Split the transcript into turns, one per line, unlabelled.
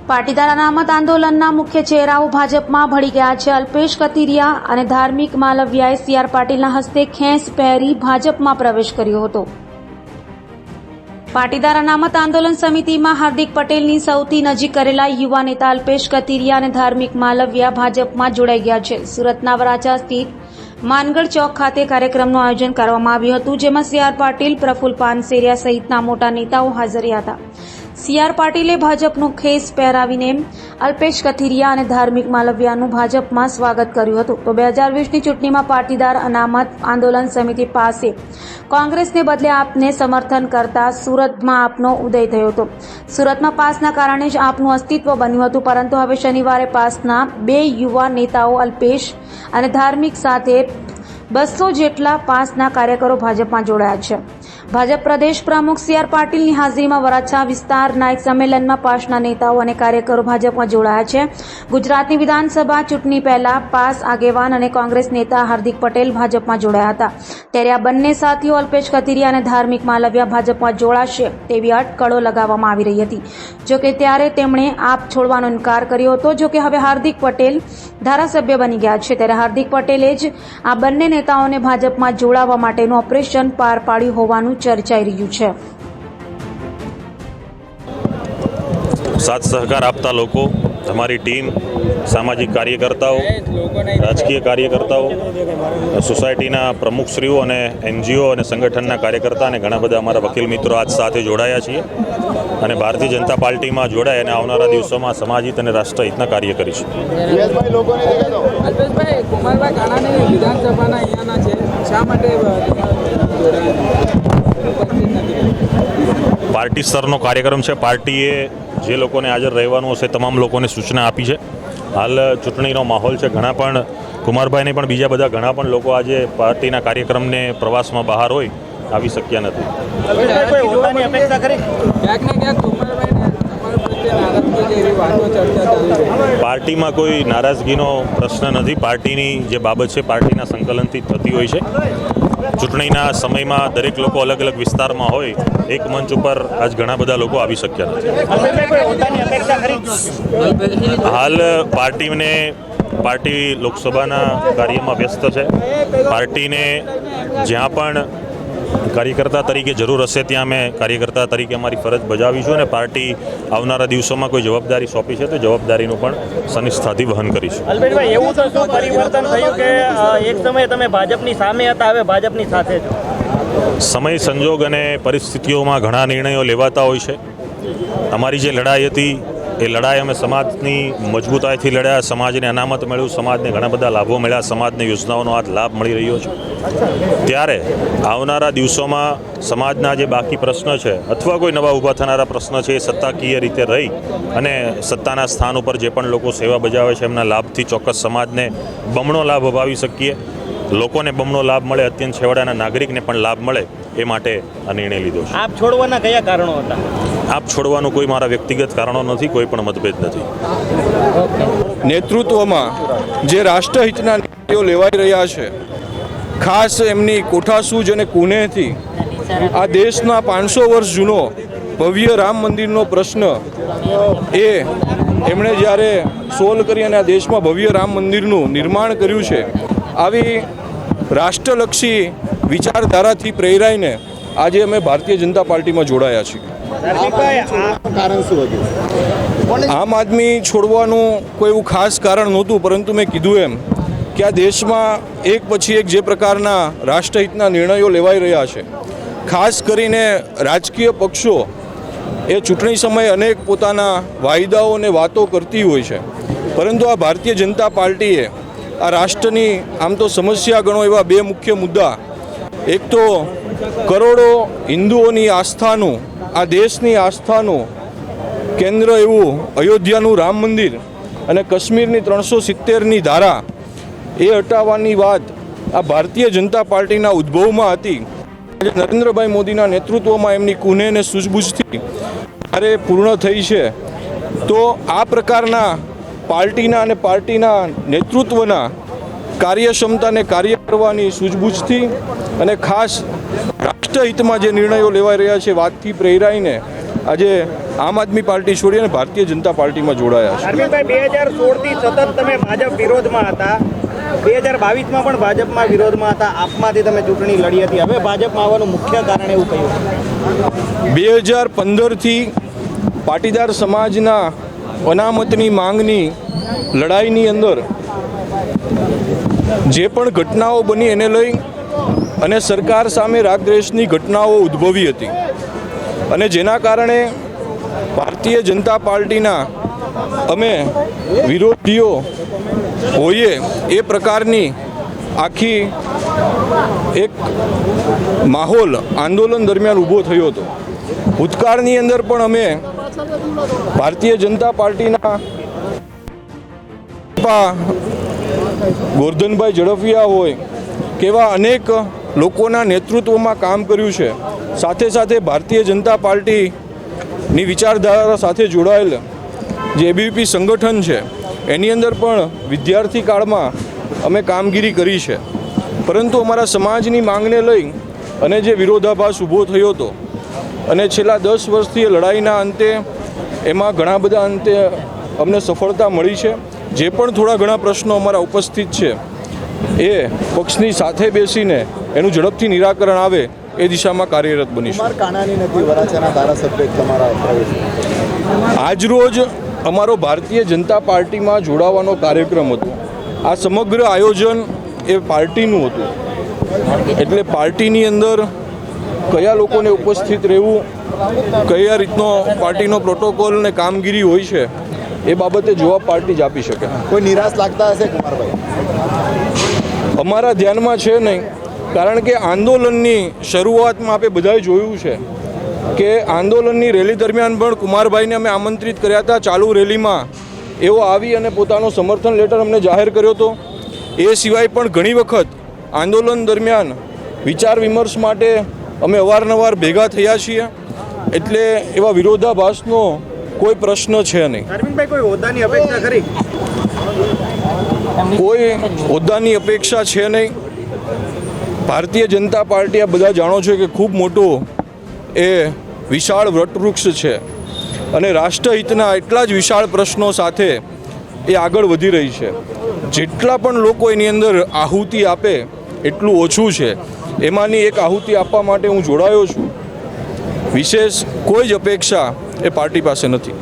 પાટીદાર અનામત આંદોલનના મુખ્ય ચહેરાઓ ભાજપમાં ભળી ગયા છે. અલ્પેશ કથિરિયા અને ધાર્મિક માલવિયાએ સીઆર પાટીલના હસ્તે ખેસ પહેરી ભાજપમાં પ્રવેશ કર્યો હતો. પાટીદાર અનામત આંદોલન સમિતિમાં હાર્દિક પટેલની સૌથી નજીક કરેલા યુવા નેતા અલ્પેશ કથિરિયા અને ધાર્મિક માલવિયા ભાજપમાં જોડાઈ ગયા છે. સુરતના વરાછા સ્થિત માનગઢ ચોક ખાતે કાર્યક્રમનું આયોજન કરવામાં આવ્યું હતું, જેમાં સીઆર પાટીલ, પ્રફુલ પાનસેરિયા સહિતના મોટા નેતાઓ હાજર રહ્યા હતા. સીઆર પાટીલે ભાજપનું ખેસ પહેરાવીને અલ્પેશ કથિરિયા અને ધાર્મિક માલવિયાનું ભાજપમાં સ્વાગત કર્યું હતું. તો 2020ની ચૂંટણીમાં પાટીદાર અનામત આંદોલન સમિતિ પાસે કોંગ્રેસને બદલે આપને સમર્થન કરતા સુરતમાં આપનો ઉદય થયો હતો. સુરતમાં પાસના કારણે જ આપનું અસ્તિત્વ બન્યું હતું, પરંતુ હવે શનિવારે પાસના બે યુવા નેતાઓ અલ્પેશ અને ધાર્મિક સાથે 200 જેટલા પાસના કાર્યકરો ભાજપમાં જોડાયા છે. ભાજપ પ્રદેશ પ્રમુખ સીઆર પાટીલની હાજરીમાં વરાછા વિસ્તારના એક સંમેલનમાં પાસના નેતાઓ અને કાર્યકરો ભાજપમાં જોડાયા છે. ગુજરાતની વિધાનસભા ચૂંટણી પહેલા પાસ આગેવાન અને કોંગ્રેસ નેતા હાર્દિક પટેલ ભાજપમાં જોડાયા હતા, ત્યારે આ બંને સાથીઓ અલ્પેશ કથિરિયા અને ધાર્મિક માલવિયા ભાજપમાં જોડાશે તેવી અટકળો લગાવવામાં આવી રહી હતી. જોકે ત્યારે તેમણે આપ છોડવાનો ઇનકાર કર્યો હતો. જોકે હવે હાર્દિક પટેલ ધારાસભ્ય બની ગયા છે, ત્યારે હાર્દિક પટેલે જ આ બંને નેતાઓને ભાજપમાં જોડાવા માટેનું ઓપરેશન પાર પાડ્યું હોવાનું ચર્ચાઈ રહ્યું છે.
સાથ સહકાર આપતા લોકો, અમારી ટીમ, સામાજિક કાર્યકર્તાઓ, રાજકીય કાર્યકર્તાઓ, સોસાયટીના પ્રમુખશ્રીઓ અને એનજીઓ અને સંગઠનના કાર્યકર્તા અને ઘણા બધા અમારા વકીલ મિત્રો આજ સાથે જોડાયા છીએ અને ભારતીય જનતા પાર્ટીમાં જોડાય અને આવનારા દિવસોમાં સમાજહિત અને રાષ્ટ્રહિતના કાર્ય કરીશું.
અલ્પેશભાઈ, કુમારભાઈ કાનાણી વિધાનસભાના અહીંયાના છે, શા માટે
પાર્ટી સ્તરનો કાર્યક્રમ છે. પાર્ટીએ જે લોકોને હાજર રહેવાનું હશે તમામ લોકોને સૂચના આપી છે. હાલ ચૂંટણીનો માહોલ છે. ઘણા પણ કુમારભાઈને પણ બીજા બધા ઘણા પણ લોકો આજે પાર્ટીના કાર્યક્રમને પ્રવાસમાં બહાર હોય આવી શક્યા નથી. પાર્ટીમાં કોઈ નારાજગીનો પ્રશ્ન નથી. પાર્ટીની જે બાબત છે પાર્ટીના સંકલનથી થતી હોય છે. ચૂંટણીના સમયમાં દરેક લોકો અલગ અલગ વિસ્તારમાં હોય, એક મંચ ઉપર આજ ઘણા બધા લોકો આવી શક્યા નથી. હાલ પાર્ટી લોકસભાના કાર્યમાં વ્યસ્ત છે. પાર્ટીને જ્યાં પણ કાર્યકર્તા તરીકે જરૂર હશે ત્યાં અમે કાર્યકર્તા તરીકે અમારી ફરજ બજાવીશું અને પાર્ટી આવનારા દિવસોમાં કોઈ જવાબદારી સોંપી છે તો જવાબદારીનું પણ સનિષ્ઠાથી વહન કરીશું.
અલ્પેશભાઈ, એવું તો શું પરિવર્તન થયું કે એક સમયે તમે ભાજપની સામે હતા, હવે ભાજપની સાથે છો?
સમય, સંજોગ અને પરિસ્થિતિઓમાં ઘણા નિર્ણયો લેવાતા હોય છે. અમારી જે લડાઈ હતી એ લડાઈ અમે સમાજની મજબૂતાઈથી લડ્યા. સમાજને અનામત મળ્યું, સમાજને ઘણા બધા લાભો મળ્યા, સમાજને યોજનાઓનો આ લાભ મળી રહ્યો છે. ત્યારે આવનારા દિવસોમાં સમાજના જે બાકી પ્રશ્ન છે અથવા કોઈ નવા ઊભા થનારા પ્રશ્ન છે એ સત્તાકીય રીતે રહી અને સત્તાના સ્થાન ઉપર જે પણ લોકો સેવા બજાવે છે એમના લાભથી ચોક્કસ સમાજને બમણો લાભ અપાવી શકીએ, લોકોને બમણો લાભ મળે, અત્યંત છેવાડાના નાગરિકને પણ લાભ મળે, એ માટે આ નિર્ણય લીધો છે.
આપ છોડવાના કયા કારણો હતા?
આપ છોડવાનું કોઈ મારા વ્યક્તિગત કારણો નથી, કોઈ પણ મતભેદ નથી.
નેતૃત્વમાં જે રાષ્ટ્રહિતના નિર્ણયો લેવાઈ રહ્યા છે, ખાસ એમની કોઠાસૂઝ અને કુનેહથી આ દેશના 500 વર્ષ જૂનો ભવ્ય રામ મંદિરનો પ્રશ્ન એ એમણે જ્યારે સોલ્વ કરી અને આ દેશમાં ભવ્ય રામ મંદિરનું નિર્માણ કર્યું છે, આવી રાષ્ટ્રલક્ષી વિચારધારાથી પ્રેરાઈને આજે અમે ભારતીય જનતા પાર્ટીમાં જોડાયા છીએ. આમ આદમી છોડવાનું કોઈ એવું ખાસ કારણ નહોતું, પરંતુ મેં કીધું એમ કે આ દેશમાં એક પછી એક જે પ્રકારના રાષ્ટ્રહિતના નિર્ણયો લેવાઈ રહ્યા છે, ખાસ કરીને રાજકીય પક્ષો એ ચૂંટણી સમયે અનેક પોતાના વાયદાઓ અને વાતો કરતી હોય છે, પરંતુ આ ભારતીય જનતા પાર્ટીએ આ રાષ્ટ્રની આમ તો સમસ્યા ગણો એવા બે મુખ્ય મુદ્દા, એક તો કરોડો હિન્દુઓની આસ્થાનું, આ દેશની આસ્થાનું કેન્દ્ર એવું અયોધ્યાનું રામ મંદિર અને કાશ્મીરની 370ની ધારા એ હટાવવાની વાત આ ભારતીય જનતા પાર્ટીના ઉદ્ભવમાં હતી. આજે નરેન્દ્રભાઈ મોદીના નેતૃત્વમાં એમની કુનેહ અને સૂઝબૂઝથી જ્યારે પૂર્ણ થઈ છે, તો આ પ્રકારના પાર્ટીના અને પાર્ટીના નેતૃત્વના કાર્યક્ષમતાને કાર્ય કરવાની સૂઝબૂઝથી અને ખાસ રાષ્ટ્રહિતમાં જે નિર્ણયો લેવાઈ રહ્યા છે વાતથી પ્રેરાઈને આજે આમ આદમી પાર્ટી છોડી અને ભારતીય જનતા પાર્ટીમાં જોડાયા છે.
ધાર્મિકભાઈ 2016 થી સતત તમે ભાજપ વિરોધમાં હતા, 2022માં પણ ભાજપમાં વિરોધમાં હતા, આપમાંથી તમે ચૂંટણી લડી હતી, હવે ભાજપમાં આવવાનું મુખ્ય કારણ એવું કહ્યું?
2015થી પાટીદાર સમાજના અનામતની માંગની લડાઈની અંદર જે પણ ઘટનાઓ બની એને લઈ અને સરકાર સામે રાગદ્વેષની ઘટનાઓ ઉદ્ભવી હતી અને જેના કારણે ભારતીય જનતા પાર્ટીના અમે વિરોધીઓ હોઈએ એ પ્રકારની આખી એક માહોલ આંદોલન દરમિયાન ઊભો થયો હતો. ભૂતકાળની અંદર પણ અમે ભારતીય જનતા પાર્ટીના ગોરધનભાઈ ઝડફિયા હોય કેવા અનેક લોકોના નેતૃત્વમાં કામ કર્યું છે. સાથે સાથે ભારતીય જનતા પાર્ટીની વિચારધારા સાથે જોડાયેલ જે એબીવીપી સંગઠન છે એની અંદર પણ વિદ્યાર્થી કાળમાં અમે કામગીરી કરી છે. પરંતુ અમારા સમાજની માંગને લઈ અને જે વિરોધાભાસ ઊભો થયો હતો અને છેલ્લા 10 વર્ષથી એ લડાઈના અંતે એમાં ઘણા બધા અંતે અમને સફળતા મળી છે. જે પણ થોડા ઘણા પ્રશ્નો અમારા ઉપસ્થિત છે એ પક્ષની સાથે બેસીને એનું ઝડપથી નિરાકરણ આવે એ દિશામાં કાર્યરત બનીશું. આજરોજ અમારો ભારતીય જનતા પાર્ટીમાં જોડાવાનો કાર્યક્રમ હતો. આ સમગ્ર આયોજન એ પાર્ટીનું હતું, એટલે પાર્ટીની અંદર કયા લોકોને ઉપસ્થિત રહેવું, કયા રીતનો પાર્ટીનો પ્રોટોકોલ ને કામગીરી હોય છે એ બાબતે જવાબ પાર્ટી જ આપી શકે.
કોઈ નિરાશ લાગતા હશે કુમારભાઈ?
અમારા ધ્યાનમાં છે નહીં, કારણ કે આંદોલનની શરૂઆતમાં આપણે બધાએ જોયું છે કે આંદોલનની રેલી દરમિયાન પણ કુમારભાઈને અમે આમંત્રિત કર્યા હતા. ચાલુ રેલીમાં એઓ આવી અને પોતાનો સમર્થન લેટર અમને જાહેર કર્યો હતો. એ સિવાય પણ ઘણી વખત આંદોલન દરમિયાન વિચાર વિમર્શ માટે અમે અવારનવાર ભેગા થયા છીએ. એટલે એવા વિરોધાભાસનો કોઈ પ્રશ્ન છે નહીં.
ધાર્મિકભાઈ, કોઈ હોદ્દાની અપેક્ષા ખરી?
કોઈ હોદ્દાની અપેક્ષા છે નહીં. ભારતીય જનતા પાર્ટી આ બધા જાણો છો કે ખૂબ મોટો એ વિશાળ વટવૃક્ષ છે અને રાષ્ટ્રહિતના એટલા જ વિશાળ પ્રશ્નો સાથે એ આગળ વધી રહી છે. જેટલા પણ લોકો એની અંદર આહુતિ આપે એટલું ઓછું છે. એમાંની એક આહુતિ આપવા માટે હું જોડાયો છું. વિશેષ કોઈ જ અપેક્ષા એ પાર્ટી પાસે નથી.